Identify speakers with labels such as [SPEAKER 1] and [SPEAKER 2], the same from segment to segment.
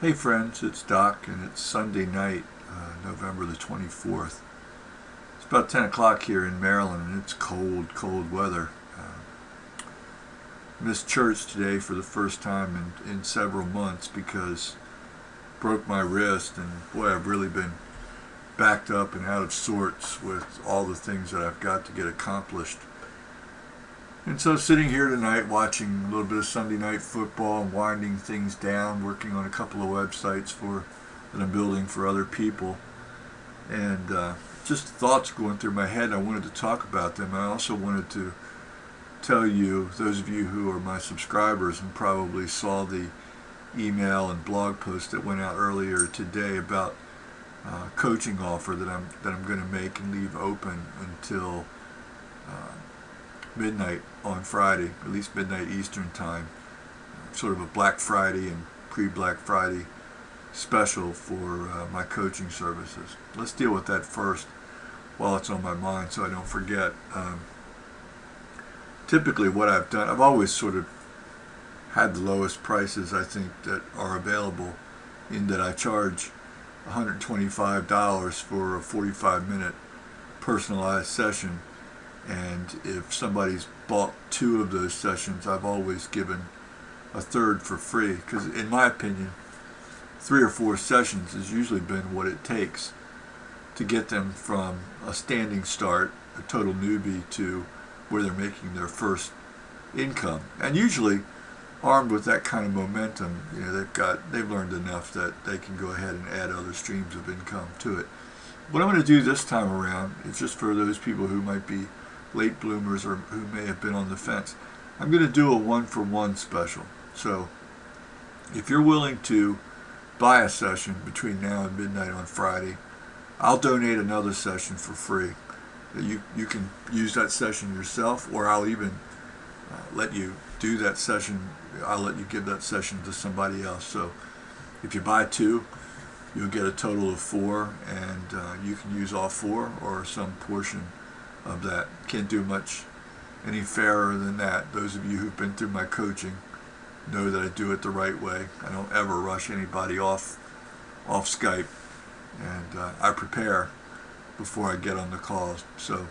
[SPEAKER 1] Hey friends, it's Doc, and it's Sunday night, November the 24th. It's about 10 o'clock here in Maryland, and it's cold, cold weather. Missed church today for the first time in several months because broke my wrist, and boy, I've really been backed up and out of sorts with all the things that I've got to get accomplished. And so sitting here tonight watching a little bit of Sunday night football and winding things down, working on a couple of websites that I'm building for other people, and just thoughts going through my head. I wanted to talk about them. I also wanted to tell you, those of you who are my subscribers and probably saw the email and blog post that went out earlier today about a coaching offer that I'm going to make and leave open until midnight on Friday, at least midnight Eastern time, sort of a Black Friday and pre-Black Friday special for my coaching services. Let's deal with that first while it's on my mind so I don't forget. Typically what I've done, I've always sort of had the lowest prices I think that are available, in that I charge $125 for a 45-minute personalized session. And if somebody's bought 2 of those sessions, I've always given a third for free, because in my opinion 3 or 4 sessions has usually been what it takes to get them from a standing start, a total newbie, to where they're making their first income. And usually armed with that kind of momentum, they've learned enough that they can go ahead and add other streams of income to it. What I'm going to do this time around is just for those people who might be late bloomers or who may have been on the fence. I'm going to do a 1-for-1 special. So if you're willing to buy a session between now and midnight on Friday, I'll donate another session for free. You can use that session yourself, or I'll even let you do that session. I'll let you give that session to somebody else. So if you buy 2, you'll get a total of 4, and you can use all 4 or some portion of that. Can't do much any fairer than that. Those of you who've been through my coaching know that I do it the right way. I don't ever rush anybody off Skype, and I prepare before I get on the calls. So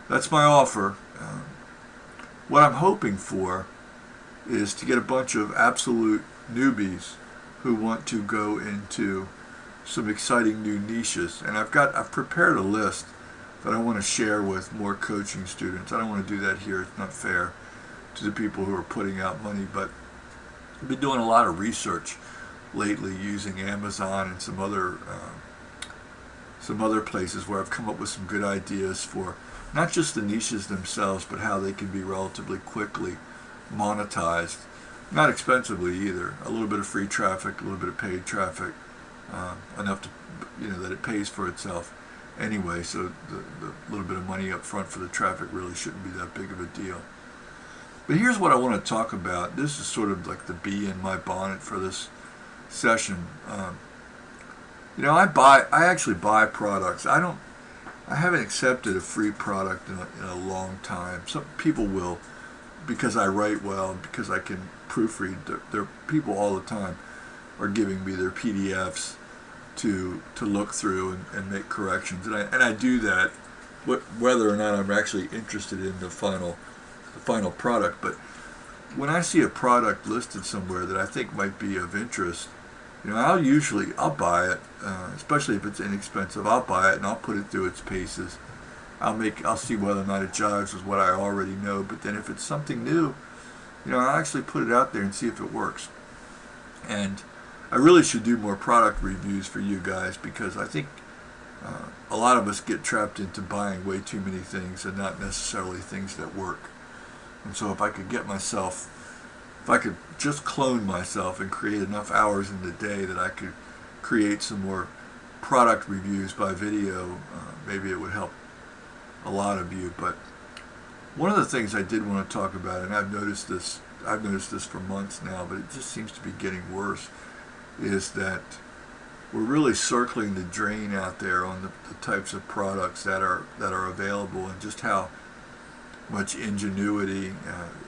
[SPEAKER 1] that's my offer. What I'm hoping for is to get a bunch of absolute newbies who want to go into some exciting new niches, and I've prepared a list that I want to share with more coaching students. I don't want to do that here. It's not fair to the people who are putting out money, but I've been doing a lot of research lately using Amazon and some other places where I've come up with some good ideas for not just the niches themselves, but how they can be relatively quickly monetized. Not expensively either. A little bit of free traffic, a little bit of paid traffic, enough to, that it pays for itself anyway, so the little bit of money up front for the traffic really shouldn't be that big of a deal. But here's what I want to talk about. This is sort of like the bee in my bonnet for this session. I actually buy products. I haven't accepted a free product in a long time. Some people will, because I write well, because I can proofread. There are people all the time are giving me their PDFs to look through and make corrections, and I do that whether or not I'm actually interested in the final product. But when I see a product listed somewhere that I think might be of interest, I'll buy it, especially if it's inexpensive. I'll buy it and I'll put it through its paces. I'll see whether or not it jives with what I already know. But then if it's something new, I'll actually put it out there and see if it works. And I really should do more product reviews for you guys, because I think a lot of us get trapped into buying way too many things and not necessarily things that work. And so if I could just clone myself and create enough hours in the day that I could create some more product reviews by video, maybe it would help a lot of you. But one of the things I did want to talk about, and I've noticed this for months now, but it just seems to be getting worse, is that we're really circling the drain out there on the types of products that are available, and just how much ingenuity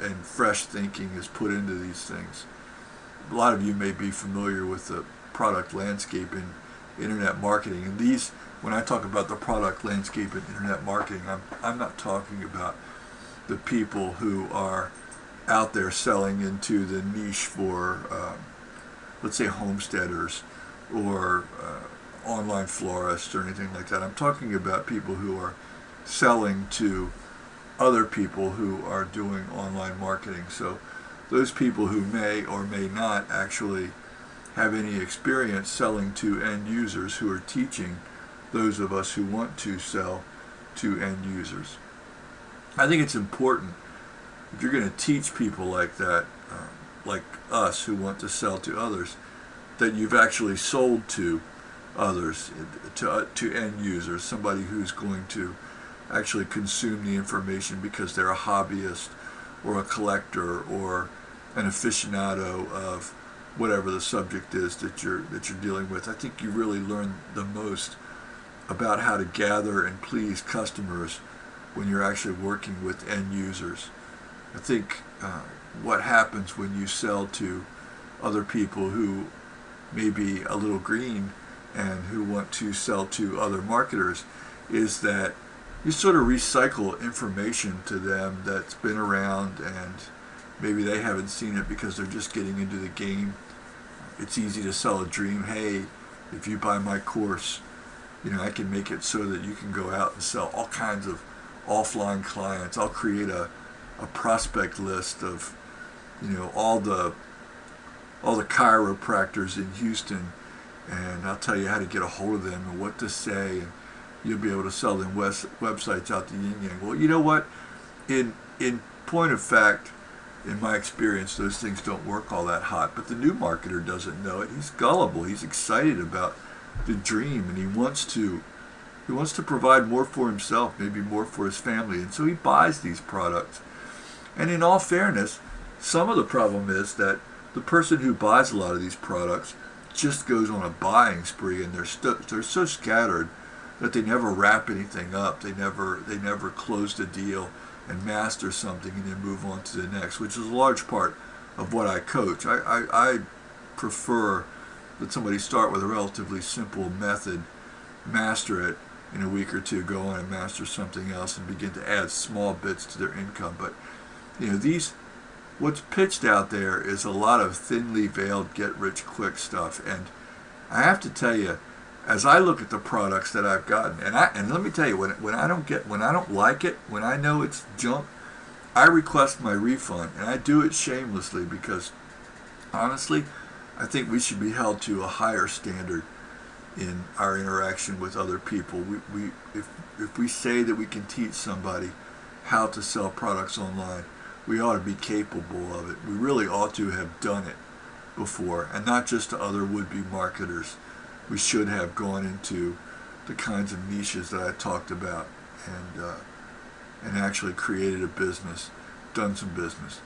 [SPEAKER 1] and fresh thinking is put into these things. A lot of you may be familiar with the product landscape in internet marketing. And these, when I talk about the product landscape in internet marketing, I'm not talking about the people who are out there selling into the niche for, let's say, homesteaders or online florists or anything like that. I'm talking about people who are selling to other people who are doing online marketing. So those people who may or may not actually have any experience selling to end users, who are teaching those of us who want to sell to end users. I think it's important, if you're going to teach people like that, like us who want to sell to others, that you've actually sold to others, to end users, somebody who's going to actually consume the information because they're a hobbyist or a collector or an aficionado of whatever the subject is that you're dealing with. I think you really learn the most about how to gather and please customers when you're actually working with end users. I think what happens when you sell to other people who may be a little green and who want to sell to other marketers is that you sort of recycle information to them that's been around, and maybe they haven't seen it because they're just getting into the game. It's easy to sell a dream. Hey, if you buy my course, I can make it so that you can go out and sell all kinds of offline clients. I'll create a prospect list of, all the chiropractors in Houston, and I'll tell you how to get a hold of them and what to say, and you'll be able to sell them websites out to yin yang. Well, you know what? In point of fact, in my experience, those things don't work all that hot. But the new marketer doesn't know it. He's gullible. He's excited about the dream, and he wants to provide more for himself, maybe more for his family, and so he buys these products. And in all fairness, some of the problem is that the person who buys a lot of these products just goes on a buying spree, and they're so scattered that they never wrap anything up. They never close the deal and master something and then move on to the next, which is a large part of what I coach. I prefer that somebody start with a relatively simple method, master it in a week or two, go on and master something else and begin to add small bits to their income. But what's pitched out there is a lot of thinly veiled get-rich-quick stuff. And I have to tell you, as I look at the products that I've gotten, and let me tell you, when I don't like it, when I know it's junk, I request my refund, and I do it shamelessly because, honestly, I think we should be held to a higher standard in our interaction with other people. If we say that we can teach somebody how to sell products online, we ought to be capable of it. We really ought to have done it before, and not just to other would-be marketers. We should have gone into the kinds of niches that I talked about and actually created a business, done some business.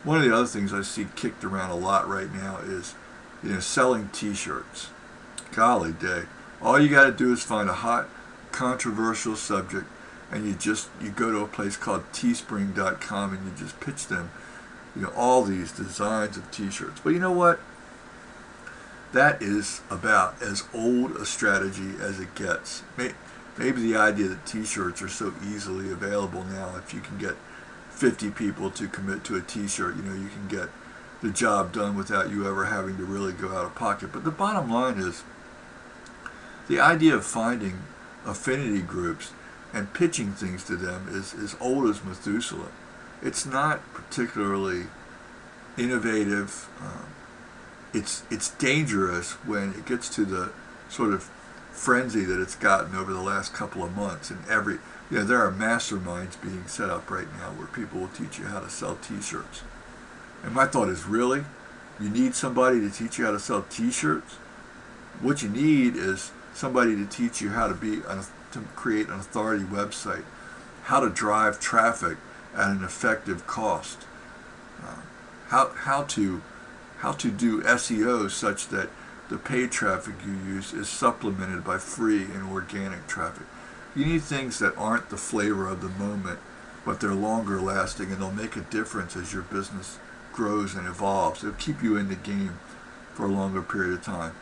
[SPEAKER 1] One of the other things I see kicked around a lot right now is, selling t-shirts. Golly day. All you got to do is find a hot, controversial subject, and you go to a place called teespring.com and you just pitch them, all these designs of t-shirts. But you know what? That is about as old a strategy as it gets. Maybe the idea that t-shirts are so easily available now, if you can get 50 people to commit to a t-shirt, you can get the job done without you ever having to really go out of pocket. But the bottom line is, the idea of finding affinity groups and pitching things to them is as old as Methuselah. It's not particularly innovative. It's dangerous when it gets to the sort of frenzy that it's gotten over the last couple of months. And there are masterminds being set up right now where people will teach you how to sell t-shirts. And my thought is, really? You need somebody to teach you how to sell t-shirts? What you need is somebody to teach you how to create an authority website, how to drive traffic at an effective cost, how to do SEO such that the paid traffic you use is supplemented by free and organic traffic. You need things that aren't the flavor of the moment, but they're longer lasting, and they'll make a difference as your business grows and evolves. They'll keep you in the game for a longer period of time.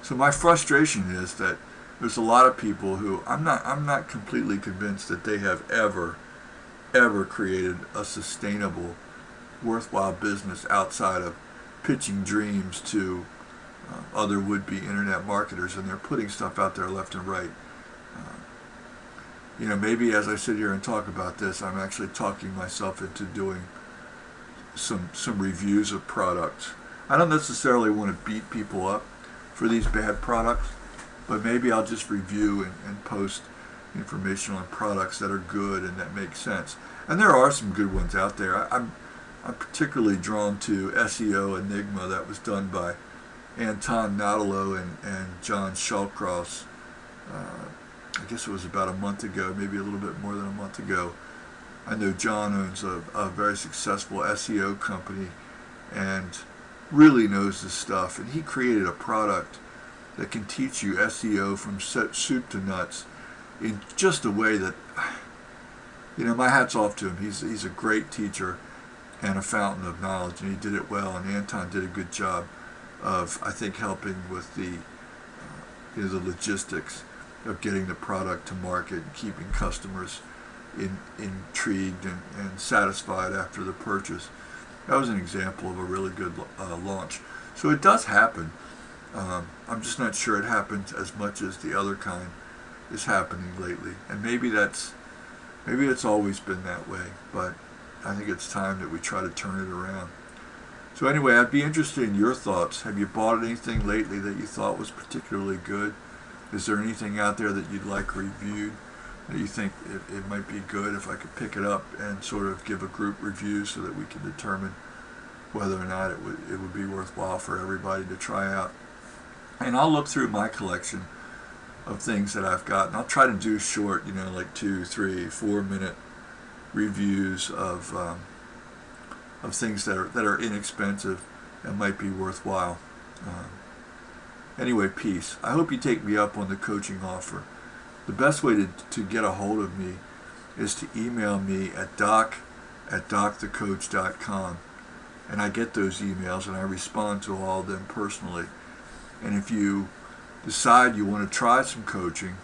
[SPEAKER 1] So my frustration is that there's a lot of people who I'm not completely convinced that they have ever created a sustainable, worthwhile business outside of pitching dreams to other would-be internet marketers, and they're putting stuff out there left and right. Maybe as I sit here and talk about this, I'm actually talking myself into doing some reviews of products. I don't necessarily want to beat people up for these bad products, but maybe I'll just review and post information on products that are good and that make sense. And there are some good ones out there. I'm particularly drawn to SEO Enigma that was done by Anton Nadolo and John Shawcross. I guess it was about a month ago, maybe a little bit more than a month ago. I know John owns a very successful SEO company and really knows this stuff. And he created a product that can teach you SEO from soup to nuts in just a way that, my hat's off to him. He's a great teacher and a fountain of knowledge, and he did it well. And Anton did a good job of, I think, helping with the logistics of getting the product to market and keeping customers intrigued and satisfied after the purchase. That was an example of a really good launch. So it does happen. I'm just not sure it happens as much as the other kind is happening lately. And maybe it's always been that way, but I think it's time that we try to turn it around. So anyway, I'd be interested in your thoughts. Have you bought anything lately that you thought was particularly good? Is there anything out there that you'd like reviewed that you think it might be good if I could pick it up and sort of give a group review so that we can determine whether or not it would be worthwhile for everybody to try out? And I'll look through my collection of things that I've got, and I'll try to do short, like 2, 3, 4 minute reviews of things that are inexpensive and might be worthwhile. Anyway, peace. I hope you take me up on the coaching offer. The best way to get a hold of me is to email me at doc@docthecoach.com. And I get those emails and I respond to all of them personally. And if you decide you want to try some coaching,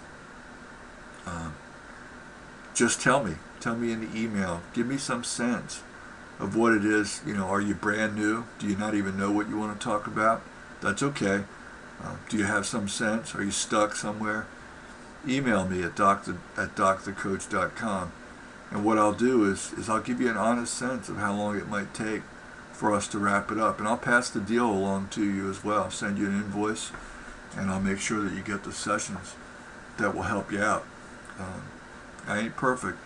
[SPEAKER 1] just tell me. Tell me in the email. Give me some sense of what it is. Are you brand new? Do you not even know what you want to talk about? That's okay. Do you have some sense? Are you stuck somewhere? Email me at docthecoach.com. And what I'll do is I'll give you an honest sense of how long it might take for us to wrap it up. And I'll pass the deal along to you as well. I'll send you an invoice, and I'll make sure that you get the sessions that will help you out. I ain't perfect,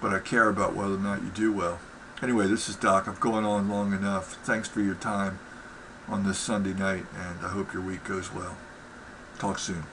[SPEAKER 1] but I care about whether or not you do well. Anyway, this is Doc. I've gone on long enough. Thanks for your time on this Sunday night, and I hope your week goes well. Talk soon.